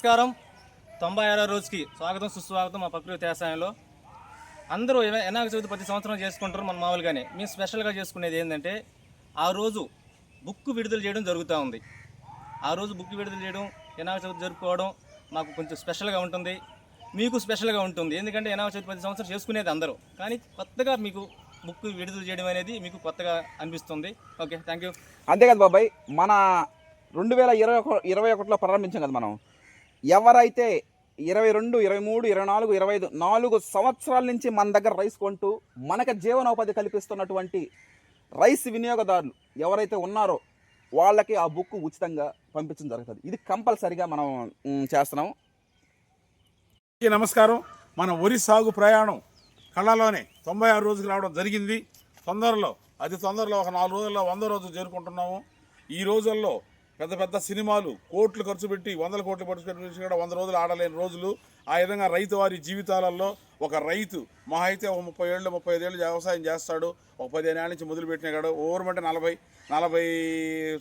నమస్కారం. 96వ రోజుకి స్వాగతం సుస్వాగతం. మా ప్రకృతి వ్యవసాయంలో అందరూ వినాయక చవితి ప్రతి సంవత్సరం చేసుకుంటారు. మన మామూలుగానే మేము స్పెషల్గా చేసుకునేది ఏంటంటే ఆ రోజు బుక్ విడుదల చేయడం జరుగుతూ ఉంది. ఆ రోజు బుక్ విడుదల చేయడం, వినాయక చవితి జరుపుకోవడం మాకు కొంచెం స్పెషల్గా ఉంటుంది, మీకు స్పెషల్గా ఉంటుంది. ఎందుకంటే వినాయక చవితి ప్రతి సంవత్సరం చేసుకునేది అందరూ, కానీ కొత్తగా మీకు బుక్ విడుదల చేయడం అనేది మీకు కొత్తగా అనిపిస్తుంది. Okay, thank you. అంతే కదా బాబాయ్, మన 2021లో ప్రారంభించాం కదా మనం. ఎవరైతే 22, 23, 24, 25 4 సంవత్సరాల నుంచి మన దగ్గర రైస్ కొంటూ మనకు జీవనోపాధి కల్పిస్తున్నటువంటి రైస్ వినియోగదారులు ఎవరైతే ఉన్నారో వాళ్ళకి ఆ బుక్ ఉచితంగా పంపించడం జరుగుతుంది. ఇది కంపల్సరిగా మనం చేస్తున్నాము. నమస్కారం. మన వరి సాగు ప్రయాణం కళ్ళలోనే 96 రోజుకి రావడం జరిగింది. అతి తొందరలో ఒక 4 రోజుల్లో 100 రోజులు చేరుకుంటున్నాము. ఈ రోజుల్లో పెద్ద పెద్ద సినిమాలు కోట్లు ఖర్చు పెట్టి 100 కోట్లు ఖర్చు పెట్టి కూడా 100 రోజులు ఆడలేని రోజులు. ఆ విధంగా రైతు వారి జీవితాలలో ఒక రైతు మహా అయితే 30 ఏళ్ళు 35 ఏళ్ళు వ్యవసాయం చేస్తాడు. ఒక 15 ఏళ్ళ నుంచి మొదలుపెట్టినాడు. ఓవర్మంటే 40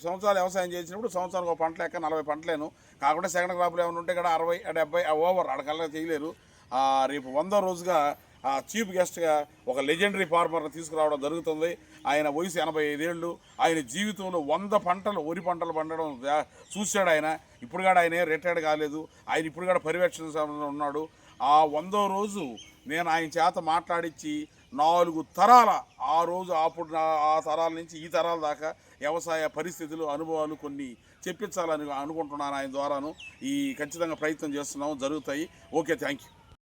సంవత్సరాలు వ్యవసాయం చేసినప్పుడు సంవత్సరానికి ఒక పంట లెక్క 40 పంటలేను కాకుండా సెకండ్ క్రాప్లు ఏమైనా ఉంటే కూడా 60, 70 ఓవర్ అడకల్లా చేయలేరు. రేపు 100 రోజుగా చీఫ్ గెస్ట్గా ఒక లెజెండరీ ఫార్మర్ని తీసుకురావడం జరుగుతుంది. ఆయన వయసు 85 ఏళ్ళు. ఆయన జీవితంలో 100 పంటలు వరి పంటలు పండడం చూశాడు ఆయన. ఇప్పుడు కూడా ఆయన రిటైర్డ్ కాలేదు. ఆయన ఇప్పుడు కూడా పర్యవేక్షణ ఉన్నాడు. ఆ 100వ రోజు నేను ఆయన చేత మాట్లాడించి 4 తరాల ఆ రోజు అప్పుడు ఆ తరాల నుంచి ఈ తరాల దాకా వ్యవసాయ పరిస్థితులు అనుభవాలు కొన్ని చెప్పించాలని అనుకుంటున్నాను. ఆయన ద్వారాను ఈ ఖచ్చితంగా ప్రయత్నం చేస్తున్నాము, జరుగుతాయి. Okay, thank you.